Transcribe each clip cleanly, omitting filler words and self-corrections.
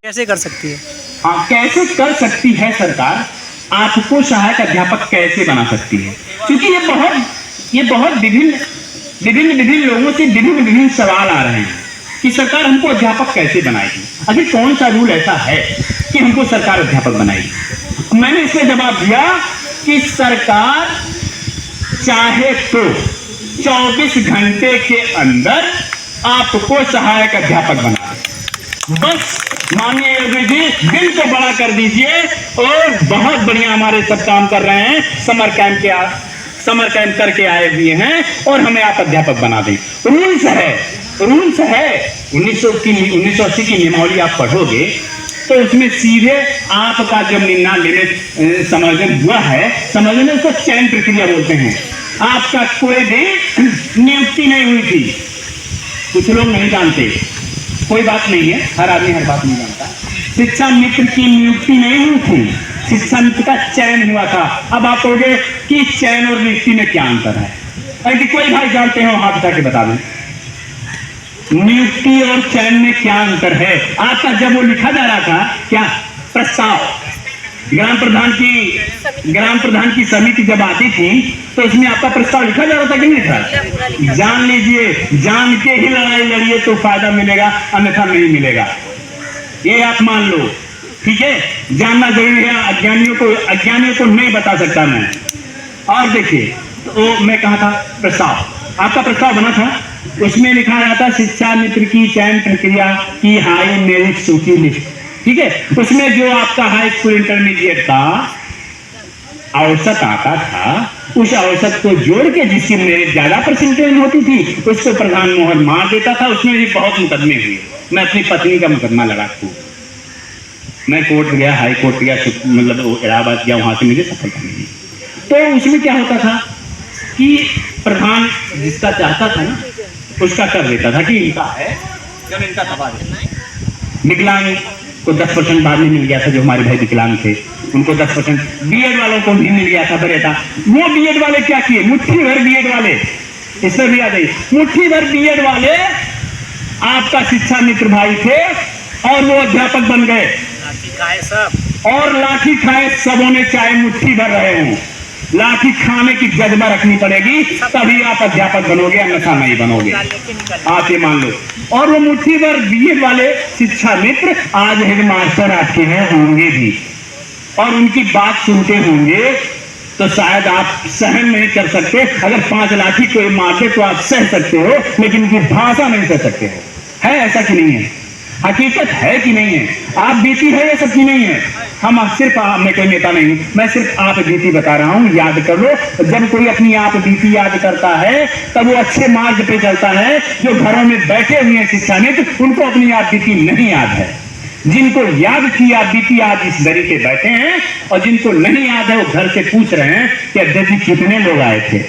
कैसे कर सकती है? हाँ, कैसे कर सकती है सरकार? आपको सहायक अध्यापक कैसे बना सकती है? क्योंकि ये बहुत विभिन्न लोगों से विभिन्न सवाल आ रहे हैं कि सरकार हमको अध्यापक कैसे बनाएगी। आखिर कौन सा रूल ऐसा है कि हमको सरकार अध्यापक बनाएगी? मैंने इसका जवाब दिया कि सरकार चाहे तो 24 घंटे के अंदर आपको सहायक अध्यापक बना दे। बस माननीय योगी जी दिल को बड़ा कर दीजिए और बहुत बढ़िया हमारे सब काम कर रहे हैं, समर कैंप करके आए हुए हैं और हमें आप अध्यापक बना दें। रूल्स है 1980 की नियमावली आप पढ़ोगे तो उसमें सीधे आपका जब 99 समझन हुआ है, समझने उसको चयन प्रक्रिया बोलते हैं। आपका कोई भी नियुक्ति नहीं हुई थी। कुछ लोग नहीं जानते, कोई बात नहीं है, हर आदमी हर बात नहीं जानता। शिक्षा मित्र की नियुक्ति नहीं हुई थी, शिक्षा मित्र का चयन हुआ था। अब आप कहोगे कि चयन और नियुक्ति में क्या अंतर है? अगर कोई भाई जानते हो हाथ उठा के बता दें, नियुक्ति और चयन में क्या अंतर है? आपका जब वो लिखा जा रहा था क्या प्रस्ताव, ग्राम प्रधान की समिति जब आती थी तो उसमें आपका प्रस्ताव लिखा जा रहा था कि नहीं था? जान लीजिए, जान के ही लड़ाई लड़िए तो फायदा मिलेगा, अन्यथा नहीं मिलेगा। ये आप मान लो, ठीक है? जानना जरूरी है। अज्ञानियों को नहीं बता सकता मैं। और देखिए, तो मैं कहा था प्रस्ताव, आपका प्रस्ताव बना था, उसमें लिखा जाता शिक्षा मित्र की चयन प्रक्रिया की हाई मेरिट सूची लिस्ट, ठीक है? उसमें जो आपका हाई स्कूल इंटरमीडिएट का औसत आता था, उस औसत को जोड़ के जिसकी मेरिट ज्यादा परसेंटेज होती थी उसको प्रधान मोहर मार देता था। उसमें भी बहुत मुकदमे हुए। मैं अपनी पत्नी का मुकदमा लड़ा खूब, मैं कोर्ट गया, हाई कोर्ट गया, मतलब इलाहाबाद गया, वहां से मुझे सफलता मिली। तो उसमें क्या होता था कि प्रधान जिसका चाहता था ना उसका कर देता था कि इनका है, जब इनका दबा देता। विकलांग को 10% बाद में मिल गया था, जो हमारे भाई विकलांग थे उनको 10%। बीएड वालों को भी मिल गया था बरेटा। वो बीएड वाले क्या किए? मुट्ठी भर बीएड वाले, इसमें भी आ जाइए, मुट्ठी भर बीएड वाले आपका शिक्षा मित्र भाई थे और वो अध्यापक बन गए। और लाठी खाए सबों ने, चाहे मुट्ठी भर रहे हों, लाठी खाने की जज्बा रखनी पड़ेगी, तभी आप अध्यापक बनोगे, अन्यथा नहीं बनोगे। आप ये मान लो। और वो मुट्ठी भर बीएड वाले शिक्षा मित्र आज हेडमास्टर आपके हैं, होंगे भी, और उनकी बात सुनते होंगे तो शायद आप सहन नहीं कर सकते। अगर 5 लाठी कोई मारते तो आप सह सकते हो, लेकिन उनकी भाषा नहीं सह सकते हो। है ऐसा कि नहीं है? हकीकत है कि नहीं है? आप बीती है, ये सब की नहीं है। हम सिर्फ, मैं कोई नेता नहीं, मैं सिर्फ आप बीती बता रहा हूं, याद कर लो। जब कोई अपनी आप बीती याद करता है तब वो अच्छे मार्ग पे चलता है। जो घरों में बैठे हुए हैं शिक्षा मित्र, उनको अपनी आप बीती नहीं याद है। जिनको याद की आप बीती आज इस दरी पे बैठे हैं, और जिनको नहीं याद है वो घर से पूछ रहे हैं कि अध्यक्ष जी कितने लोग आए थे,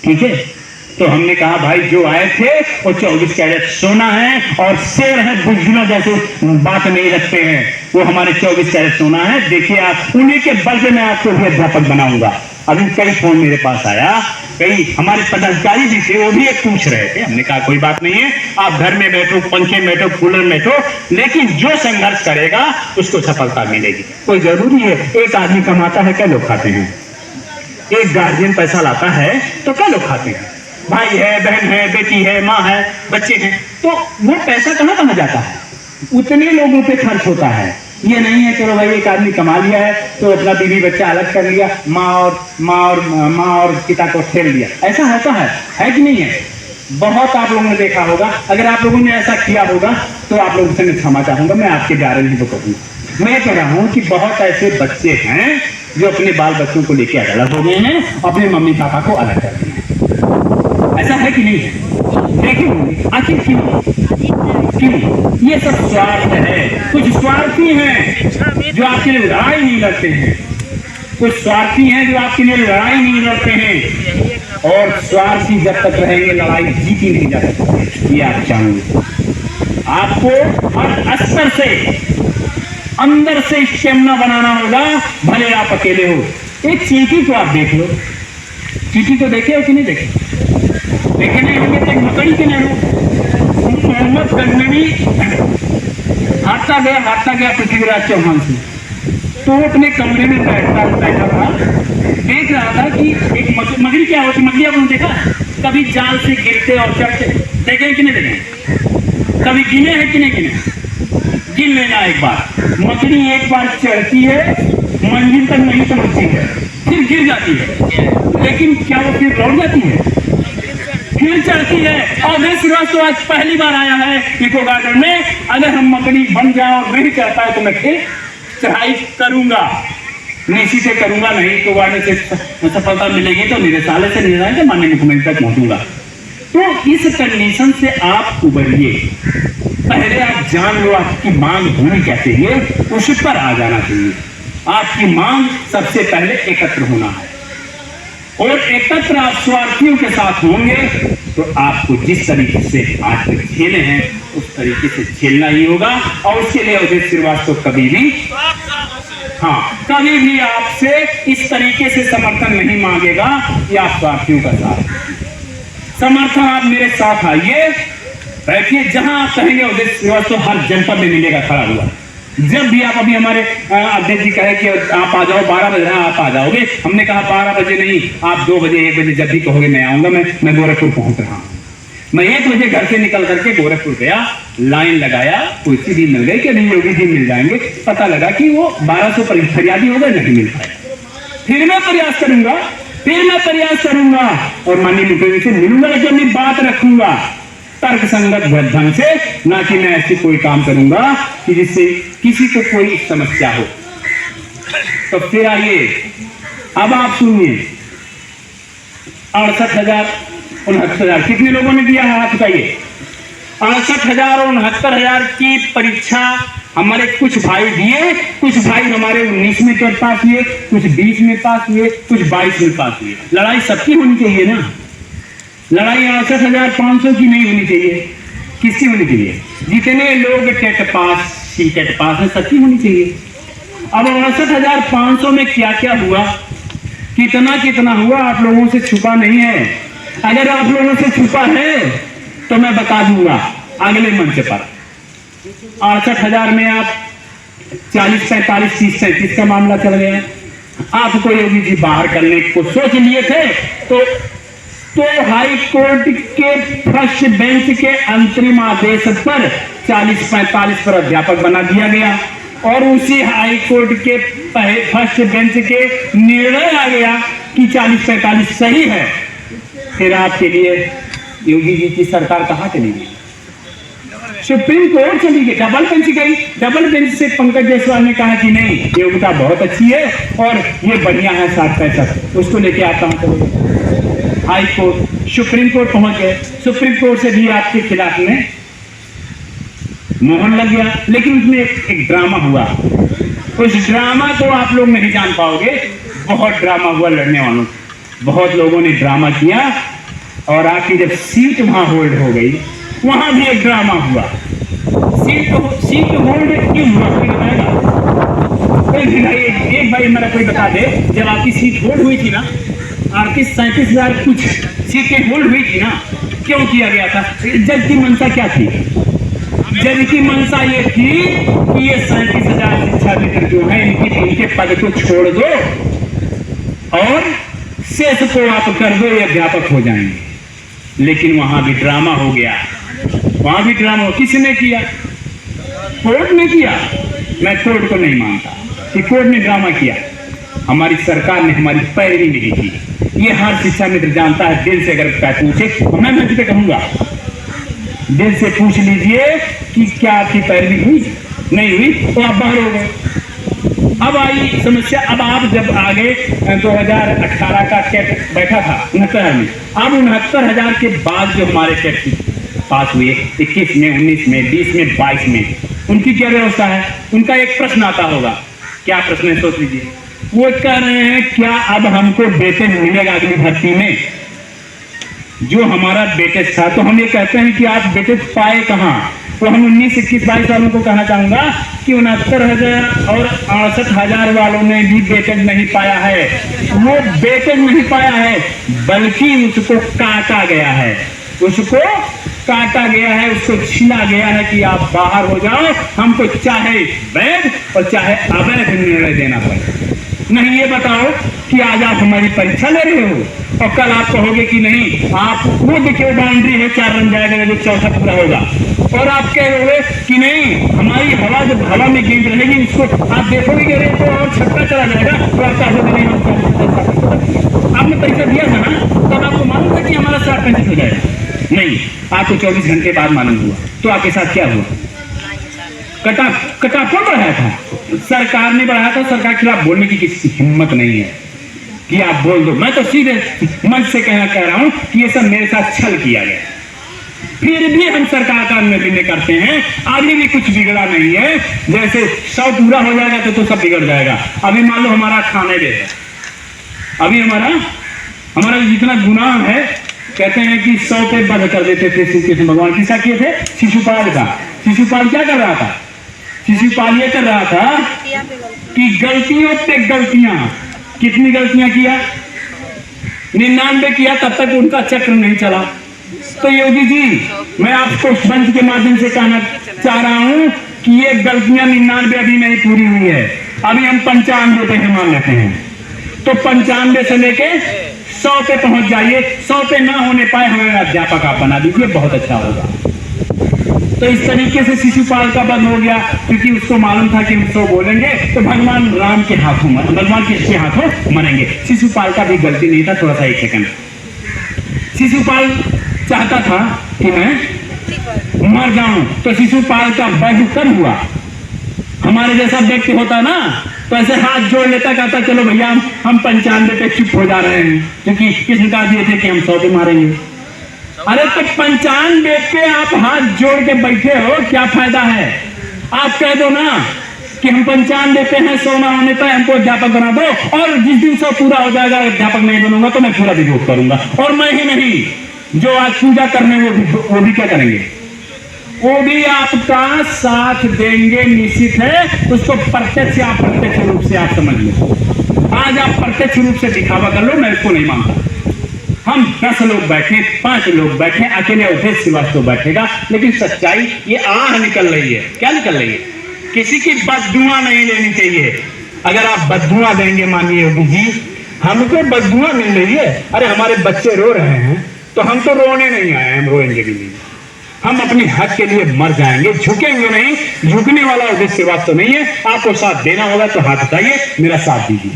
ठीक है? तो हमने कहा भाई जो आए थे वो 24 कैरेट सोना है और शेर है, बुजुर्गों जैसे बात नहीं रखते हैं, वो हमारे 24 कैरेट सोना है। देखिए आप, उन्हीं के बल से मैं आपको भी अध्यापक बनाऊंगा। अभी कई फोन मेरे पास आया, कई हमारे पदाधिकारी भी थे, वो भी एक पूछ रहे थे। हमने कहा कोई बात नहीं है, आप घर में बैठो, पंखे में बैठो, कूलर में बैठो, लेकिन जो संघर्ष करेगा उसको सफलता मिलेगी। कोई जरूरी है, एक आदमी कमाता है, क्या लोग खाते हैं? एक गार्जियन पैसा लाता है तो क्या लोग खाते हैं? भाई है, बहन है, बेटी है, माँ है, बच्चे हैं, तो वो पैसा कहाँ जाता है? उतने लोगों पे खर्च होता है। ये नहीं है चलो भाई एक आदमी कमा लिया है तो अपना बीवी बच्चा अलग कर लिया, माँ और पिता को ठेल लिया। ऐसा होता है कि नहीं है? बहुत आप लोगों ने देखा होगा। अगर आप लोगों ने ऐसा किया होगा तो आप लोगों से मैं क्षमा चाहूंगा, मैं आपके बारे में कहूँगा। मैं कह रहा हूँ कि बहुत ऐसे बच्चे हैं जो अपने बाल बच्चों को लेकर अलग हो गए हैं, अपने मम्मी पापा को अलग कर दिए हैं। ऐसा है कि नहीं है? लेकिन आखिर क्यों? ये सब स्वार्थ है। कुछ स्वार्थी हैं जो आपके लिए लड़ाई नहीं लड़ते हैं, कुछ स्वार्थी हैं जो आपके लिए लड़ाई नहीं लड़ते हैं, और स्वार्थी जब तक रहेंगे लड़ाई जीती नहीं जा सकती। ये आप जानोगे। आपको हर स्तर से अंदर से स्टेमिना बनाना होगा, भले आप अकेले हो। एक चींटी को आप देख लो, चींटी को देखे हो कि नहीं देखे? देखे नहीं होंगे तो मकड़ी के नहीं हो। मोहम्मद गजनवी हारता गया पृथ्वीराज चौहान से। तो वो अपने कमरे में बैठा था, देख रहा था कि एक मगरी क्या होती, मगरी आपने देखा कभी जाल से गिरते और चढ़ते, देखे कि नहीं देखे, कभी गिने हैं कि नहीं गिने, गिन लेना एक बार। मकड़ी एक बार चढ़ती है, मंजिल तक नहीं पहुंचती है, फिर गिर जाती है, लेकिन क्या वो फिर लौट जाती है, फिर चढ़ती है। और मैं श्रीवास्तव आज पहली बार आया है इको गार्डन में, अगर हम मकड़ी बन जाए और नहीं चढ़ पाए तो मैं फिर चढ़ाई करूंगा, निश्चित से करूंगा, नहीं तो गार्डन से सफलता मिलेगी तो निदेशालय से निदेशालय माननीय मुख्यमंत्री तक पहुंचूंगा। तो इस कंडीशन से आप उबरिए, पहले आप जान लो आपकी मांग होनी क्या चाहिए, उस पर आ जाना चाहिए। आपकी मांग सबसे पहले एकत्र होना है, और एकत्र आप स्वार्थियों के साथ होंगे तो आपको जिस तरीके से आज तक झेले हैं उस तरीके से झेलना ही होगा। और उसके लिए अवधेश श्रीवास्तव कभी भी आपसे इस तरीके से समर्थन नहीं मांगेगा या आप स्वार्थियों का साथ समर्थन। आप मेरे साथ आइए, बैठिए, जहां आप कहेंगे अवधेश श्रीवास्तव हर जनपद में मिलेगा खड़ा हुआ। जब भी आप, अभी हमारे अध्यक्ष जी कहे कि आप आ जाओ, 12 बज रहा है आप आ जाओगे, हमने कहा 12 बजे नहीं, आप 2 बजे 1 बजे जब भी कहोगे मैं आऊंगा। मैं गोरखपुर पहुंच रहा हूँ। मैं 1 बजे घर से निकल करके गोरखपुर गया, लाइन लगाया, कुर्सी भी मिल गई कि नहीं योगी जी मिल जाएंगे, पता लगा कि वो 1200 फरियादी हो गए, नहीं मिल पाए। फिर मैं प्रयास करूंगा और माननीय मुख्यमंत्री से मिलूंगा, लेकिन अपनी बात रखूंगा तर्क संगत ढंग से, ना कि मैं ऐसे कोई काम करूंगा कि जिससे किसी को कोई समस्या हो। तो फिर आइए, अब आप सुनिए, 68,000 69,000 कितने लोगों ने दिया है हाथ उठाइए। 68,000 और 69,000 की परीक्षा हमारे कुछ भाई दिए, कुछ भाई हमारे 19 में पास हुए, कुछ 20 में पास हुए, कुछ 22 में पास हुए। लड़ाई सबकी होनी चाहिए ना, लड़ाई 68,500 की नहीं होनी चाहिए, किसकी होनी चाहिए? जितने लोग टेट पास सी-टेट पास है सबकी होनी चाहिए। अब 68,500 में क्या क्या हुआ, कितना हुआ, आप लोगों से छुपा नहीं है। अगर आप लोगों से छुपा है तो मैं बता दूंगा अगले मंच पर। 68,000 में आप 40, 45, 30, 37 का मामला चल गया। आपको योगी जी बाहर करने को सोच लिए थे तो हाई कोर्ट के फर्स्ट बेंच के अंतरिम आदेश पर 40-45 पर अध्यापक बना दिया गया, और उसी हाई कोर्ट के फर्स्ट बेंच के निर्णय आ गया कि 40-45 सही है। फिर आपके लिए योगी जी की सरकार कहां चली गई? सुप्रीम कोर्ट चली गई, डबल बेंच गई। डबल बेंच से पंकज जायसवाल ने कहा कि नहीं, योग्यता बहुत अच्छी है और ये बढ़िया है 60-65, उसको लेके आप कहां करोगे? हाई कोर्ट, सुप्रीम कोर्ट पहुंच गए। सुप्रीम कोर्ट से भी आपके खिलाफ में मोहर लग गया, लेकिन उसमें एक ड्रामा हुआ। उस ड्रामा को आप लोग नहीं जान पाओगे, बहुत ड्रामा हुआ लड़ने वालों, बहुत लोगों ने ड्रामा किया, और आपकी जब सीट वहां होल्ड हो गई, वहां भी एक ड्रामा हुआ। सीट होल्ड क्यों हुआ कोई बताएगा? एक भाई मेरा कोई बता दे, जब आपकी सीट होल्ड हुई थी ना, 38-37,000 कुछ सीटें होल्ड हुई थी ना, क्यों किया गया था? जज की मंशा क्या थी? जज की मंशा ये थी कि ये 37,000 शिक्षामित्र जो है इनके पद को छोड़ दो और शेष को आप कर दो, ये अध्यापक हो जाएंगे। लेकिन वहां भी ड्रामा हो गया, वहां भी ड्रामा। किसने किया? कोर्ट ने किया। मैं कोर्ट को नहीं मानता कि कोर्ट ने ड्रामा किया, हमारी सरकार ने हमारी पैरवी नहीं की। ये हर शिक्षा मित्र जानता है, दिल से अगर पूछे तो मैं मंच पे कहूंगा, दिल से पूछ लीजिए कि क्या आपकी पैरवी हुई? नहीं हुई तो आप बाहर हो गए। अब आई समस्या, अब आप जब आगे 2018 का टेट बैठा था 69,000 में, अब 69,000 के बाद जो हमारे टेट पास हुए 21 में, 19 में, 20 में, 22 में, उनकी क्या व्यवस्था है? उनका एक प्रश्न आता होगा, क्या प्रश्न है सोच लीजिए। वो कह रहे हैं क्या अब हमको वेतन मिलेगा अगली भर्ती में? जो हमारा वेटेज था, तो हम ये कहते हैं कि आप वेटेज पाए कहां? तो हम 19, 21, 22 वालों को कहना चाहूंगा कि 69,000 और 68,000 वालों ने भी वेटेज नहीं पाया है। वो वेटेज नहीं पाया है, बल्कि उसको काटा गया है। उसको काटा गया है, उसको छीना गया है कि आप बाहर हो जाओ, हमको चाहे वैध और चाहे अवैध निर्णय देना पड़े। नहीं ये बताओ कि आज आप हमारी परीक्षा ले रहे हो और कल आप कहोगे कि नहीं, आप वो देखिए बाउंड्री है 4 रन जाएगा जब चौथा पूरा होगा, और आप कह रहे हो कि नहीं हमारी हवा जब हवा में गेंद रहेगी उसको आप देखोगे कि अरे तो और छक्का चला जाएगा, तो आप कहोगे नहीं हम आपने परीक्षा दिया था ना, तब आपको मालूम था कि हमारा 60-35 हो जाएगा। नहीं, आपको 24 घंटे बाद मालूम हुआ, तो आपके साथ क्या हुआ? कटा कौन बढ़ाया था? सरकार ने बढ़ाया था। सरकार के खिलाफ बोलने की किसी की हिम्मत नहीं है कि आप बोल दो। मैं तो सीधे मंच से कह रहा हूं कि ये सब मेरे साथ छल किया गया, फिर भी हम सरकार का निर्णय करते हैं। अभी भी कुछ बिगड़ा नहीं है, जैसे 100 पूरा हो जाएगा तो सब बिगड़ जाएगा। अभी मान लो हमारा खाने दे, अभी हमारा जितना गुनाह है, कहते हैं कि 100 पे बंद कर देते थे श्री कृष्ण भगवान। किसका किए थे? शिशुपाल का। शिशुपाल क्या कर रहा था? शिशुपाल ये कर रहा था कि गलतियों पे गलतियां, कितनी गलतियां किया? 99 किया, तब तक उनका चक्र नहीं चला। तो योगी जी, मैं आपको मंच के माध्यम से कहना चाह रहा हूं कि ये गलतियां 99 अभी नहीं पूरी हुई है, अभी हम 95 पे मान लेते हैं। तो 95 से लेके 100 पे पहुंच जाइए। 100 पे ना होने पाए हमें अध्यापक आप बना दीजिए, बहुत अच्छा होगा। तो इस तरीके से शिशुपाल का वध हो गया, क्योंकि उसको मालूम था कि उसको बोलेंगे तो भगवान राम के हाथों भगवान किसके हाथों मरेंगे। शिशुपाल का भी गलती नहीं था, थोड़ा सा एक सेकंड। शिशुपाल चाहता था कि मैं मर जाऊं, तो शिशुपाल का वध कब हुआ? हमारे जैसा व्यक्ति होता ना तो ऐसे हाथ जोड़ लेता, कहता चलो भैया हम 95 पे चुप हो जा रहे हैं, क्योंकि किसने कहा दिए थे कि हम 100 पे मारेंगे। अरे तो 95 पे आप हाथ जोड़ के बैठे हो, क्या फायदा है? आप कह दो ना कि हम 95 पे हैं, 100 ना होने पर हमको अध्यापक बना दो, और जिस दिन 100 पूरा हो जाएगा अध्यापक नहीं बनूंगा तो मैं पूरा विरोध करूंगा। और मैं ही नहीं, जो आज पूजा करने वो भी क्या करेंगे? वो भी आपका साथ देंगे, निश्चित है। उसको प्रत्यक्ष या अप्रत्यक्ष रूप से आप समझ लो। आज आप प्रत्यक्ष रूप से दिखावा कर लो, मैं इसको नहीं मानता। हम 10 लोग बैठे, 5 लोग बैठे, अकेले अवधेश श्रीवास्तव बैठेगा, लेकिन सच्चाई ये आह निकल रही है। क्या निकल रही है? किसी की बददुआ नहीं लेनी चाहिए। अगर आप बददुआ देंगे, मानिए योगी जी हमको बददुआ मिल रही है, अरे हमारे बच्चे रो रहे हैं तो हम तो रोने नहीं आए, हम रोएंगे भी नहीं। हम अपनी हक के लिए मर जाएंगे, झुकेंगे नहीं। झुकने वाला अवधेश श्रीवास्तव नहीं है। आपको साथ देना होगा तो हाथ उठाइए, मेरा साथ दीजिए,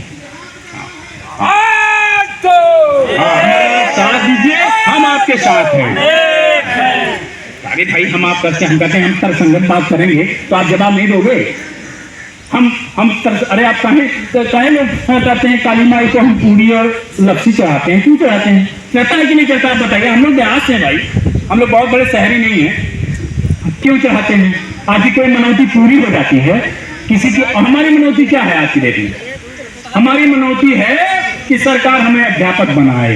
साथ दीजिए, हम आपके साथ हैं। अरे भाई हम आप करते हम कहते हैं हम तर्कसंगत बात करेंगे तो आप जवाब नहीं दोगे। अरे आप काहे लोग कहते हैं काली माई को हम पूरी और लपसी चढ़ाते हैं? क्यों चढ़ाते हैं? चढ़ता है कि नहीं चढ़ता? आप बताइए। हम लोग देहात से भाई, हम लोग बहुत बड़े शहरी नहीं है, क्यों चढ़ाते हैं? आज की कोई मनौती पूरी हो जाती है किसी की। हमारी मनौती क्या है आज की डेट में? हमारी मनौती है कि सरकार हमें अध्यापक बनाए।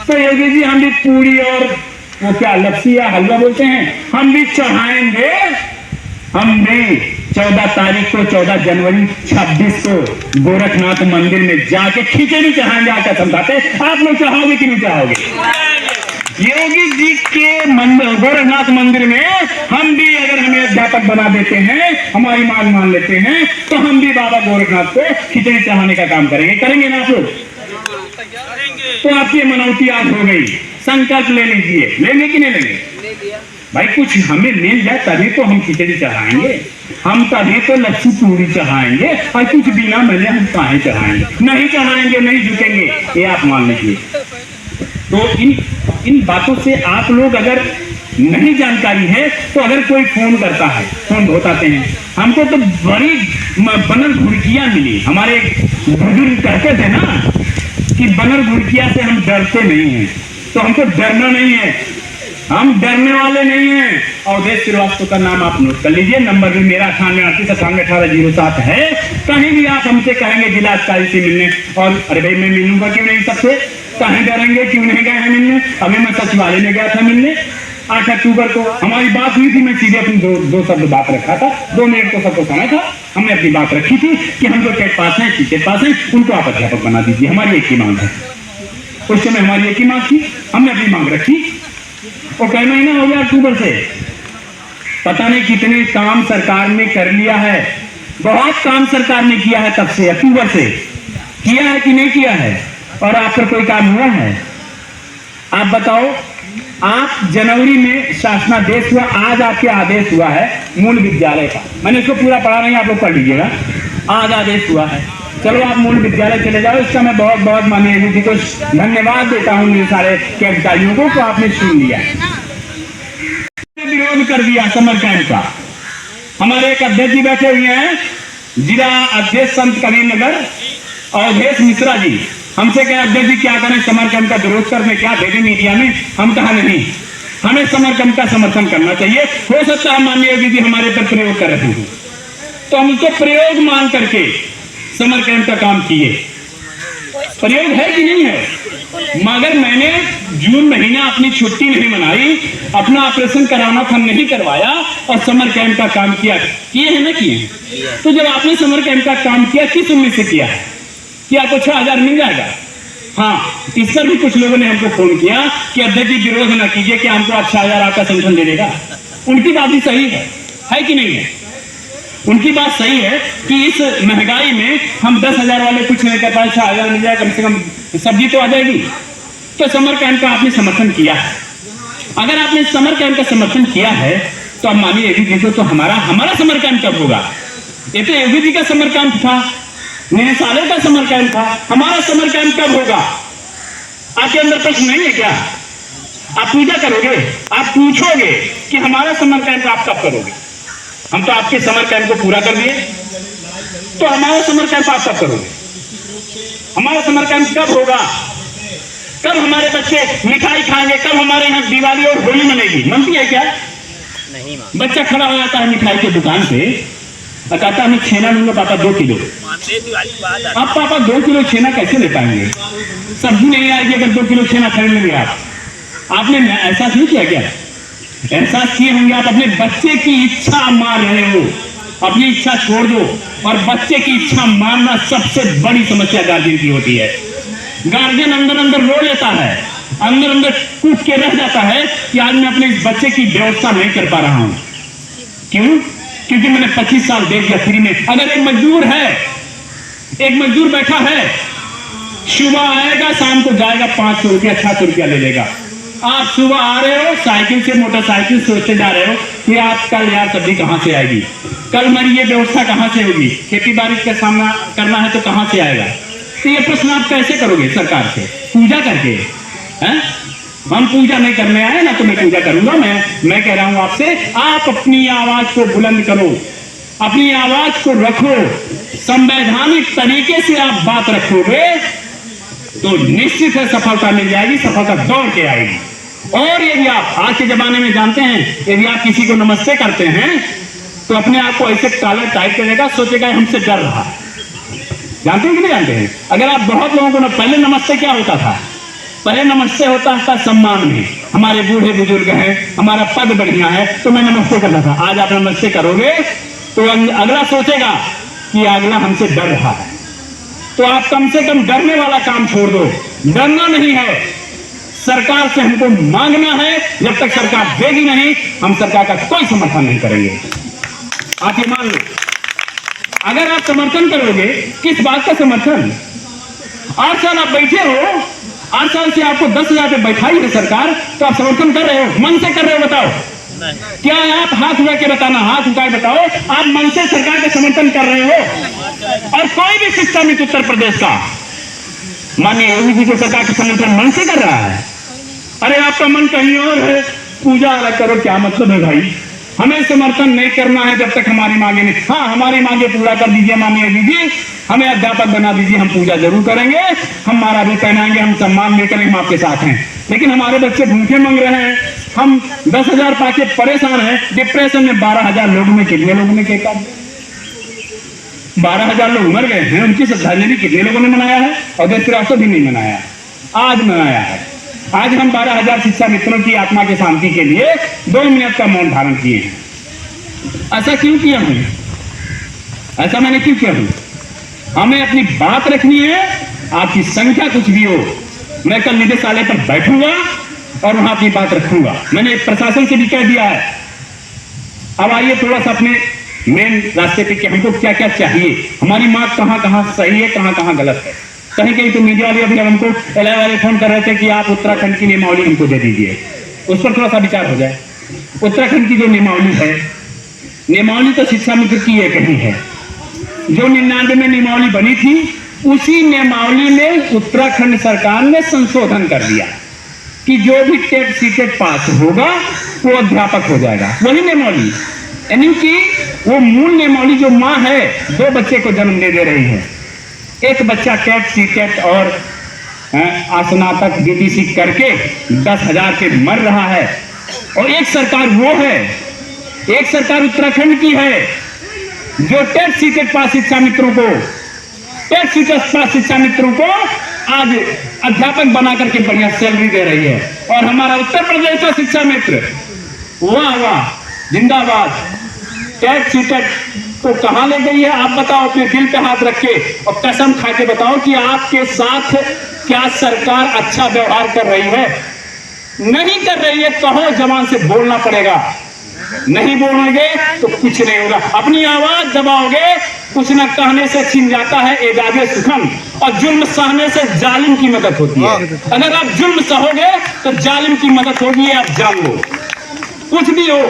तो योगी जी हम भी पूरी और वो क्या लपसी या हलवा बोलते हैं, हम भी चढ़ाएंगे। हम भी 14 तारीख को 14 जनवरी 26 को गोरखनाथ मंदिर में जाके खिचड़ी चढ़ाएंगे। आकर समझाते आप लोग चाहोगे कि नहीं चाहोगे? योगी जी के मंदिर गोरखनाथ मंदिर में हम भी अगर हमें अध्यापक बना देते हैं, हमारी मांग मान लेते हैं, तो हम भी बाबा गोरखनाथ को खिचड़ी चढ़ाने का काम करेंगे ना आप लोग? तो आपकी मनौती आज हो गई। संकल्प ले लीजिए, लेंगे कि नहीं लेंगे? भाई कुछ हमें मिल जाए तभी तो हम खिचड़ी चढ़ाएंगे, हम तभी तो लच्छी पूरी चढ़ाएंगे, और कुछ बिना मिले हम काहे चढ़ाएंगे? नहीं चढ़ाएंगे, नहीं झुकेंगे, ये आप मान लीजिए। तो इन बातों से आप लोग अगर नहीं जानकारी है तो अगर कोई फोन करता है, फोन बताते हैं हमको, तो बड़ी बनर घुड़कियां मिली। हमारे बुजुर्ग कहते थे ना कि बनर घुड़किया से हम डरते नहीं हैं, तो हमको डरना नहीं है, हम डरने वाले नहीं हैं। अवधेश श्रीवास्तव का नाम आप नोट कर लीजिए, नंबर भी मेरा 9838981807 है। कहीं भी आप हमसे कहेंगे जिला अधिकारी से मिलने, और अरे भाई मैं मिलूंगा क्यों नहीं सबसे? कहीं डरेंगे? क्यों नहीं गए हैं मिलने? अभी मैं सचिवालय में गया था मिलने 8 अक्टूबर को, हमारी बात हुई थी। मैं सीधे अपनी दो शब्द बात रखा था, 2 मिनट को सबको समय था, हमने अपनी बात रखी थी कि हम जो टेट पास हैं, टेट पास हैं, उनको आप अध्यापक बना दीजिए। हमारी एक ही मांग है, उस समय हमारी एक ही मांग थी, हमने अपनी मांग रखी। वो कई महीना हो गया अक्टूबर से, पता नहीं कितने काम सरकार ने कर लिया है। बहुत काम सरकार ने किया है तब से, अक्टूबर से किया है कि नहीं किया है? और आप पर कोई काम हुआ है? आप बताओ। आप जनवरी में शासनादेश हुआ, आज आपके आदेश हुआ है मूल विद्यालय का। मैंने इसको पूरा पढ़ा नहीं, आप लोग पढ़ लीजिएगा। आज आदेश हुआ है, चलो आप मूल विद्यालय चले जाओ। इसका मैं बहुत बहुत माननीय जी को धन्यवाद देता हूँ, मेरे सारे के अधिकारियों को आपने सुन लिया, विरोध कर दिया समर कैंप का। हमारे एक अध्यक्ष जी बैठे हुए हैं, जिला अध्यक्ष संत कबीर नगर अवधेश मिश्रा जी, हमसे कहे अध्यक्ष जी क्या करें, समर कैंप का विरोध करने क्या भेजे मीडिया में? हम कहा नहीं, हमें समर कैंप का समर्थन करना चाहिए। हो सकता है माननीय जी हमारे पर प्रयोग कर रहे हैं, तो हम उसको प्रयोग मान करके समर कैंप का काम किए। प्रयोग है कि नहीं है? मगर मैंने जून महीना अपनी छुट्टी नहीं मनाई, अपना ऑपरेशन कराना था नहीं करवाया, और समर कैंप का काम किया। किए है ना? किए। तो जब आपने समर कैंप का काम किया, किस उम्मीद से किया है कि आपको 6,000 मिल जाएगा? हाँ, इस पर भी कुछ लोगों ने हमको फोन किया कि अध्यक्ष जी विरोध ना कीजिए, कि हमको 6,000 आपका संगठन दे देगा। उनकी बात भी सही है कि नहीं है? उनकी बात सही है कि इस महंगाई में हम 10,000 वाले कुछ नहीं कर पाए, 6,000 मिल जाए, कम से कम सब्जी तो आ जाएगी। तो समर कैंप का आपने समर्थन किया है। अगर आपने समर कैंप का समर्थन किया है तो अब मानिए योगी जी तो हमारा समर कैंप कब होगा? ये तो योगी जी का समर कैंप था, न्यायशाला का समर कैंप था, हमारा समर कैंप कब होगा? आपके अंदर प्रश्न नहीं है क्या? आप पूजा करोगे, आप पूछोगे कि हमारा समर कैंप आप कब करोगे? हम तो आपके समर कैंप को पूरा कर दिए, तो हमारा समर कैंप आप कब करोगे? हमारा समर कैंप कब होगा? कब हमारे बच्चे मिठाई खाएंगे? कब हमारे यहाँ दिवाली और होली मनेगी? मनती है क्या? नहीं। बच्चा खड़ा हो जाता है मिठाई की दुकान पे और कहता है मैं छेना लूंगा पापा 2 किलो। अब पापा 2 किलो छेना कैसे ले पाएंगे? सब्जी नहीं आएगी अगर 2 किलो छेना खरीद लेंगे आपने एहसास नहीं किया क्या? एहसास किए होंगे आप। अपने बच्चे की इच्छा मार रहे हो, अपनी इच्छा छोड़ दो। और बच्चे की इच्छा मारना सबसे बड़ी समस्या गार्जियन की होती है। गार्जियन अंदर अंदर रो लेता है, अंदर अंदर कूद के रह जाता है कि आज मैं अपने इस बच्चे की व्यवस्था नहीं कर पा रहा हूं। क्यों? क्योंकि मैंने 25 साल दे दिया फ्री में। अगर एक मजदूर है, एक मजदूर बैठा है, सुबह आएगा शाम को जाएगा, 500 रुपया 600 रुपया ले लेगा। आप सुबह आ रहे हो साइकिल से, मोटरसाइकिल सोचते जा रहे हो कि आज कल यार सब्जी कहां से आएगी, कल मेरी ये व्यवस्था कहां से होगी, खेती बाड़ी का सामना करना है तो कहां से आएगा? तो ये प्रश्न आप कैसे करोगे सरकार से? पूजा करके? हैं? हम पूजा नहीं करने आए ना, तो मैं पूजा करूंगा। मैं कह रहा हूं आपसे, आप अपनी आवाज को बुलंद करो, अपनी आवाज को रखो, संवैधानिक तरीके से आप बात रखोगे तो निश्चित है सफलता मिल जाएगी, सफलता दौड़ के आएगी। और यदि आप आज के जमाने में जानते हैं, यदि आप किसी को नमस्ते करते हैं तो अपने आप को ऐसे काला टाइप करेगा, सोचेगा हमसे डर रहा है। जानते हैं कि नहीं जानते हैं? अगर आप बहुत लोगों को पहले नमस्ते क्या होता था? पहले नमस्ते होता था सम्मान में, हमारे बूढ़े बुजुर्ग हैं, हमारा पद बढ़िया है तो मैं नमस्ते करता था। आज आप नमस्ते करोगे तो अगला सोचेगा कि अगला हमसे डर रहा है। तो आप कम से कम डरने वाला काम छोड़ दो। डरना नहीं है, सरकार से हमको मांगना है। जब तक सरकार देगी नहीं, हम सरकार का कोई समर्थन नहीं करेंगे। आप ये मान लो। अगर आप समर्थन करोगे, किस बात का समर्थन? 8 साल आप बैठे हो, 8 साल से आपको 10,000 पे बैठाई है सरकार, तो आप समर्थन कर रहे हो? मन से कर रहे हो? बताओ। क्या आप हाथ उठा के बताना, हाथ उठा के बताओ आप मन से सरकार का समर्थन कर रहे हो? और कोई भी शिक्षा मित्र उत्तर प्रदेश का माननीय योगी जी की सरकार का समर्थन मन से कर रहा है? अरे आपका मन कहीं और है, पूजा अलग करो, क्या मतलब है भाई? हमें समर्थन नहीं करना है जब तक हमारी मांगे नहीं। हाँ, हमारी मांगे पूरा कर दीजिए माननीय योगी जी, हमें अध्यापक बना दीजिए, हम पूजा जरूर करेंगे, हम माला भी पहनाएंगे, हम सम्मान भी करेंगे, हम आपके साथ हैं। लेकिन हमारे बच्चे भूखे मंग रहे हैं, हम 10,000 पाके परेशान हैं। डिप्रेशन में 12,000 लोगों में कितने लोगों ने केका? 12,000 लोग मर गए हैं, उनकी श्रद्धांजलि कितने लोगों ने मनाया है? अवधेश श्रीवास्तव भी नहीं मनाया, आज मनाया है। आज हम 12,000 शिक्षा मित्रों की आत्मा की शांति के लिए 2 मिनट का मौन धारण किए हैं। ऐसा क्यों किया हूं? ऐसा मैंने क्यों किया हूं? हमें अपनी बात रखनी है, आपकी संख्या कुछ भी हो। मैं कल निदेशालय पर बैठूंगा, और वहां अपनी बात रखूंगा। मैंने प्रशासन से भी कह दिया है। अब आइए थोड़ा सा अपने मेन रास्ते पे कि हमको क्या क्या चाहिए, हमारी मार्ग कहाँ कहाँ सही है, कहाँ कहाँ गलत है। कहीं कहीं तो मीडिया वाले अभी हमको एलआई वाले फोन कर रहे थे कि आप उत्तराखंड की नियमावली हमको दे दीजिए, उस पर थोड़ा सा विचार हो जाए। उत्तराखंड की जो नियमावली है, नियमावली तो शिक्षा मित्र की एक ही है। जो 99 में नियमावली बनी थी, उसी नियमावली में उत्तराखंड सरकार ने संशोधन कर दिया कि जो भी टेट सीटेट पास होगा वो अध्यापक हो जाएगा। वही नियमावली, यानी कि वो मूल नियमावली जो माँ है 2 बच्चे को जन्म दे रही है, एक बच्चा टेट सीटेट और स्नातक बीटीसी करके 10,000 से मर रहा है, और एक सरकार वो है, एक सरकार उत्तराखंड की है जो टेट सीटेट पास शिक्षा मित्रों को, टेट सीटेट पास शिक्षा मित्रों को आज अध्यापक बना करके बढ़िया सैलरी दे रही है। और हमारा उत्तर प्रदेश का शिक्षा मित्र, वाह वाह, जिंदाबाद। टेट सीटेट को कहां ले गई है आप बताओ, अपने दिल पे हाथ रख के और कसम खा के बताओ कि आपके साथ क्या सरकार अच्छा व्यवहार कर रही है? नहीं कर रही है, कहो, जबान से बोलना पड़ेगा। नहीं बोलोगे तो कुछ नहीं होगा। अपनी आवाज दबाओगे, कुछ न कहने से छिन जाता है एजाजे सुखम, और जुल्म सहने से जालिम की मदद होती है। अगर आप जुल्म सहोगे तो जालिम की मदद होगी, आप जान लो। कुछ भी हो,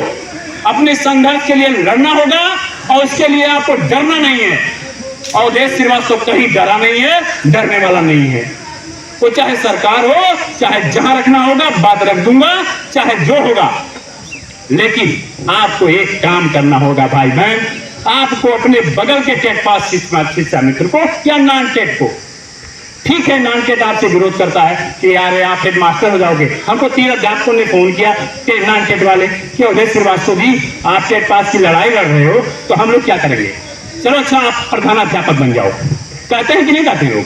अपने संघर्ष के लिए लड़ना होगा, और उसके लिए आपको डरना नहीं है। अवधेश श्रीवास्तव कहीं डरा नहीं है, डरने वाला नहीं है। वो चाहे सरकार हो, चाहे जहां रखना होगा बात रख दूंगा, चाहे जो होगा, लेकिन आपको एक काम करना होगा भाई बहन, आपको अपने बगल के टेट पास शिक्षा मित्र को या नॉन टेट को, ठीक है नॉन टेट आपसे विरोध करता है कि यार आप हेड मास्टर हो जाओगे। हमको तीरथ जातकों ने फोन किया नॉन टेट वाले कि अवधेश श्रीवास्तव जी आप टेट पास की लड़ाई लड़ रहे हो तो हम लोग क्या करेंगे, चलो अच्छा आप प्रधानाध्यापक बन जाओ। कहते हैं कि नहीं कहते लोग,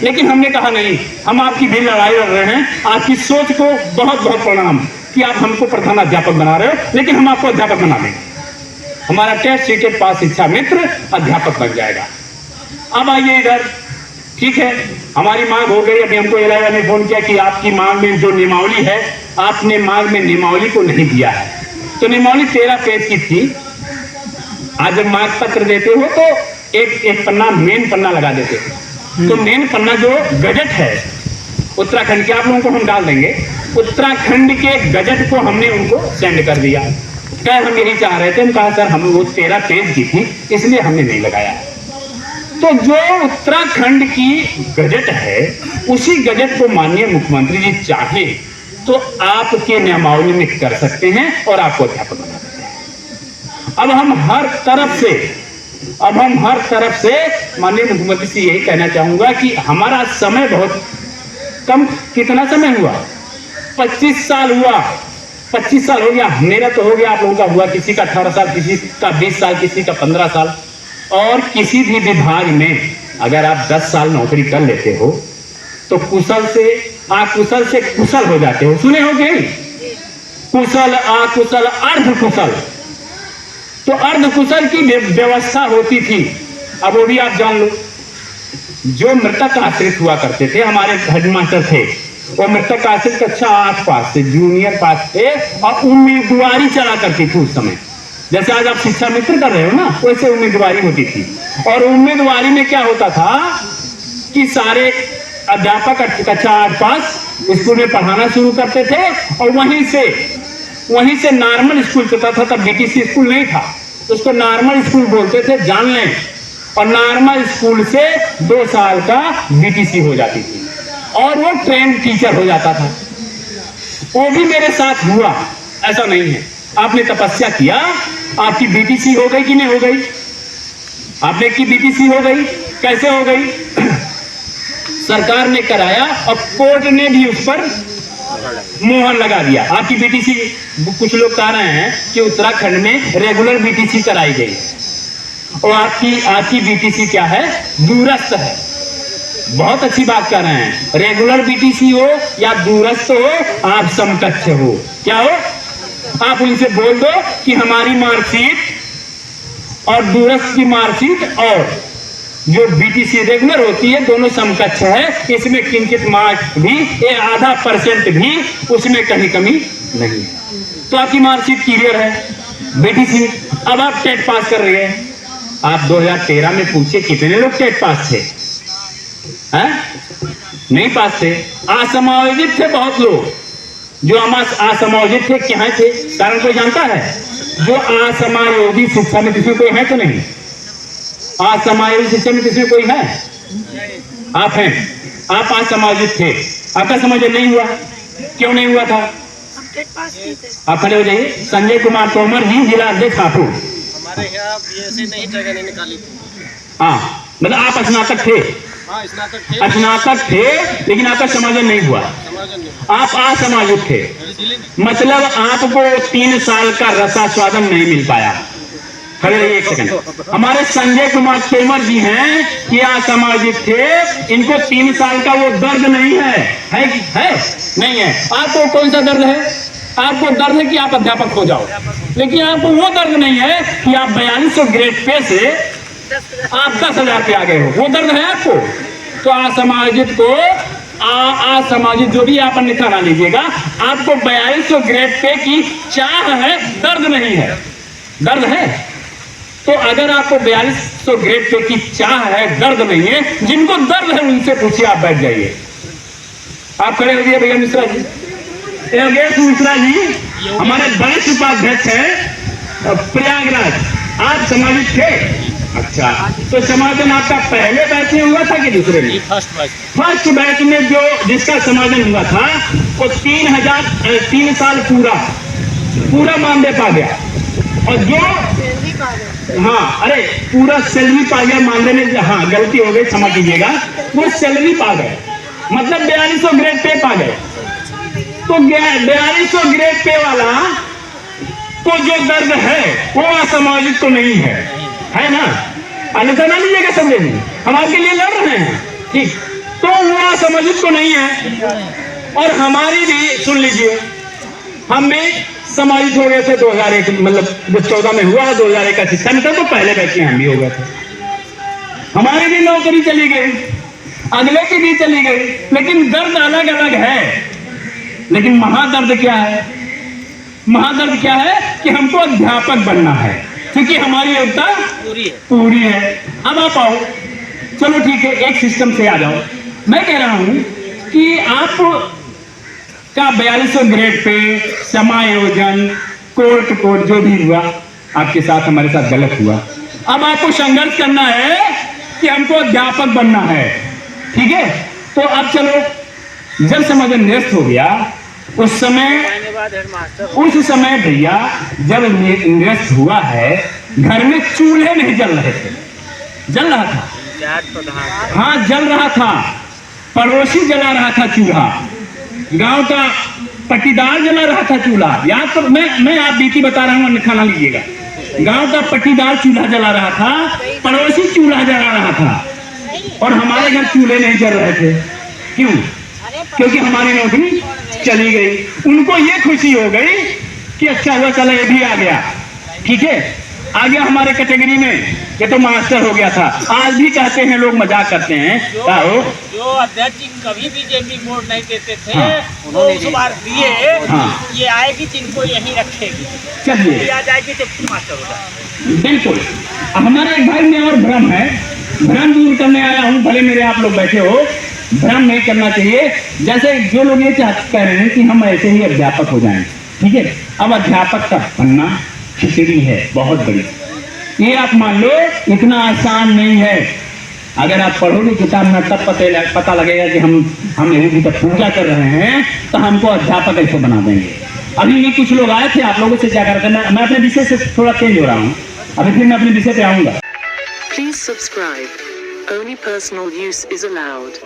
लेकिन हमने कहा नहीं, हम आपकी भी लड़ाई लड़ रहे हैं। आपकी सोच को बहुत बहुत प्रणाम कि आप हमको प्रधानाध्यापक बना रहे हो, लेकिन हम आपको अध्यापक बना देंगे। हमारा टेट सीटेट पास शिक्षा मित्र अध्यापक बन जाएगा। अब आइए इधर, ठीक है हमारी मांग हो गई। अभी हमको एलआई ने फोन किया कि आपकी मांग में जो नियमावली है, आपने मांग में नियमावली को नहीं दिया है। तो नियमावली 13 पेज की थी। आज जब मांग पत्र देते हो तो एक पन्ना मेन पन्ना लगा देते हो। तो मेन पन्ना जो गजट है उत्तराखंड के, आप लोगों को हम डाल देंगे। उत्तराखंड के गजट को हमने उनको सेंड कर दिया। क्या हम यही चाह रहे थे, हम कहा सर हम वो 13 पेज की थी इसलिए हमने नहीं लगाया। तो जो उत्तराखंड की गजट है, उसी गजट को माननीय मुख्यमंत्री जी चाहे तो आपके नियमावली में कर सकते हैं और आपको अध्यापक बना सकते हैं। अब हम हर तरफ से माननीय मुख्यमंत्री से यही कहना चाहूंगा कि हमारा समय बहुत कम, कितना समय हुआ, 25 साल हुआ, 25 साल हो गया। मेरा तो हो गया, आप लोगों का हुआ, किसी का 18 साल, किसी का 20 साल, किसी का 15 साल। और किसी भी विभाग में अगर आप 10 साल नौकरी कर लेते हो तो कुशल से अकुशल से कुशल हो जाते हो। सुने हो गए कुशल, अकुशल, अर्धकुशल। तो अर्धकुशल की व्यवस्था होती थी। अब वो भी आप जान लो, जो मृतक आश्रित हुआ करते थे, हमारे हेडमास्टर थे, वो मृतक आश्रित कक्षा 8 पास से, जूनियर पास थे, और उम्मीदवारी चला करती थी उस समय। जैसे आज आप शिक्षा मित्र कर रहे हो ना, वैसे उम्मीदवारी होती थी। और उम्मीदवारी में क्या होता था कि सारे अध्यापक कक्षा 8 पास स्कूल में पढ़ाना शुरू करते थे, और वहीं से नॉर्मल स्कूल चलता था। तब बीटीसी स्कूल नहीं था, उसको नॉर्मल स्कूल बोलते थे, जान लें। और नॉर्मल स्कूल से 2 साल का बीटीसी हो जाती थी, और वो ट्रेंड टीचर हो जाता था। वो भी मेरे साथ हुआ, ऐसा नहीं है। आपने तपस्या किया, आपकी बीटीसी हो गई कि नहीं हो गई? आपने की बीटीसी हो गई, कैसे हो गई? सरकार ने कराया और कोर्ट ने भी उस पर मोहर लगा दिया। आपकी बीटीसी, कुछ लोग कह रहे हैं कि उत्तराखंड में रेगुलर बीटीसी कराई गई, और आपकी बीटीसी क्या है, दूरस्थ है। बहुत अच्छी बात कर रहे हैं। रेगुलर बीटीसी हो या दूरस्थ हो, आप समकक्ष हो। क्या हो? आप उनसे बोल दो कि हमारी मार्कशीट और दूरस्थ की मार्कशीट और जो बीटीसी रेगुलर होती है दोनों समकक्ष है, इसमें किंचित मार्क्स भी, ये 0.5% भी उसमें कहीं कमी नहीं है। तो आपकी मार्कशीट क्लियर है बीटीसी। अब आप टेट पास कर रहे हैं। आप 2013 में पूछे कितने लोग टेट पास थे? हैं? नहीं पास थे। असमायोजित थे बहुत लोग। जो असमायोजित थे क्या थे? कारण कोई जानता है? जो असमायोजित शिक्षा में किसी कोई है तो नहीं? असमायोजित शिक्षा में किसी कोई है? आप हैं। आप असमायोजित थे, आपका समायोजन नहीं हुआ। क्यों नहीं हुआ था? आप खड़े हो जाइए। संजय कुमार तोमर जी, जिला अध्यक्ष हापुड़। हमारे यहाँ बीएससी नहीं जगह नहीं निकाली थी। हाँ, मतलब आप स्नातक थे। हाँ, स्नातक थे लेकिन आपका समायोजन नहीं हुआ। आप असमायोजित थे, मतलब आपको 3 साल का रसास्वादन नहीं मिल पाया। खड़े रहिए एक सेकंड। हमारे संजय कुमार तोमर जी हैं कि असमायोजित थे, इनको 3 साल का वो दर्द नहीं है। नहीं है। आपको कौन सा दर्द है? आपको दर्द है कि आप अध्यापक हो जाओ, लेकिन आपको वो दर्द नहीं है कि आप 4200 ग्रेड पे से आप 10,000 पे आ गए हो। वो दर्द है आपको? तो असमायोजित को असमायोजित जो भी आप अन्यथा ना लीजिएगा, आपको 4200 ग्रेड पे की चाह है, दर्द नहीं है। दर्द है तो अगर आपको 4200 ग्रेड पे की चाह है, दर्द नहीं है, जिनको दर्द है उनसे पूछिए। आप बैठ जाइए। आप खड़े हो जाइए भैया। मिश्रा जी, योगेश मिश्रा जी हमारे वरिष्ठ उपाध्यक्ष है प्रयागराज। आप समायोजित थे? अच्छा, तो समायोजन आपका पहले बैच में हुआ था कि दूसरे में? फर्स्ट बैच में जो जिसका समायोजन हुआ था वो 3 साल पूरा मानदेय पा गया। और जो हाँ, अरे पूरा सैलरी पा गया मानदेय में। हाँ, गलती हो गई, क्षमा कीजिएगा। वो सैलरी पा गए, मतलब 4200 ग्रेड पे पा गए। तो 4200 ग्रेड पे वाला को जो दर्द है वो असमायोजित तो नहीं है ना? अन्यथा ना लीजिएगा समझे नहीं, हम आपके लिए लड़ रहे हैं, ठीक? तो वो असमायोजित तो नहीं है। और हमारी भी सुन लीजिए, हम भी समायोजित हो गए थे 2001, मतलब जब 14 में हुआ 2001 का शिक्षा नीति, तो पहले बैच में हम भी हो गए थे। हमारी भी नौकरी चली गई, अगले की भी चली गई, लेकिन दर्द अलग अलग है। लेकिन महादर्द क्या है? महादर्द क्या है कि हमको अध्यापक बनना है, क्योंकि हमारी योग्यता पूरी है। अब आप आओ, चलो ठीक है, एक सिस्टम से आ जाओ। मैं कह रहा हूं कि आप का 4200 ग्रेड पे समायोजन कोर्ट जो भी हुआ आपके साथ, हमारे साथ गलत हुआ। अब आपको संघर्ष करना है कि हमको अध्यापक बनना है, ठीक है? तो अब चलो, जब समायोजन निरस्त हो गया उस समय भैया जब निरस्त हुआ है, घर में चूल्हे नहीं जल रहे थे। जल रहा था, हाँ जल रहा था, पड़ोसी जला रहा था चूल्हा, गांव का पट्टीदार जला रहा था चूल्हा। याद तो मैं आप बीती बता रहा हूँ, अन्यथा ना लीजिएगा। गांव का पट्टीदार चूल्हा जला रहा था, पड़ोसी चूल्हा जला रहा था, और हमारे घर चूल्हे नहीं जल रहे थे। क्यों? क्योंकि हमारी नौकरी चली गई। उनको ये खुशी हो गई कि अच्छा हुआ, चला ये भी आ गया, ठीक है, आ गया हमारे कैटेगरी में, ये तो मास्टर हो गया था। आज भी कहते हैं लोग, मजाक करते हैं, जो अध्यक्ष जी कभी भी जेपी वोट नहीं देते थे, वो उस बार दिए। ये आएगी तो इनको यहीं रखेगी, चलिए आ जाएगी तो मास्टर हो जाएगी। बिल्कुल। हमारा एक भाई में और भ्रम है, भ्रम दूर करने आया हूँ। भले मेरे आप लोग बैठे हो, भ्रम नहीं करना चाहिए। जैसे जो लोग ये कह रहे हैं कि हम ऐसे ही अध्यापक हो जाएं, ठीक है? अब अध्यापक का बनना खिचड़ी है बहुत बड़ी, ये आप मान लो, इतना आसान नहीं है। अगर आप पढ़ोगे किताब में तब पता लगेगा कि हम यही तो पूजा कर रहे हैं, तो हमको अध्यापक ऐसे बना देंगे। अभी भी कुछ लोग आए थे, आप लोगों से क्या करते हैं, मैं अपने विषय से थोड़ा चेंज हो रहा हूँ, अभी फिर मैं अपने विषय पे आऊंगा। Please subscribe. Only personal use is allowed.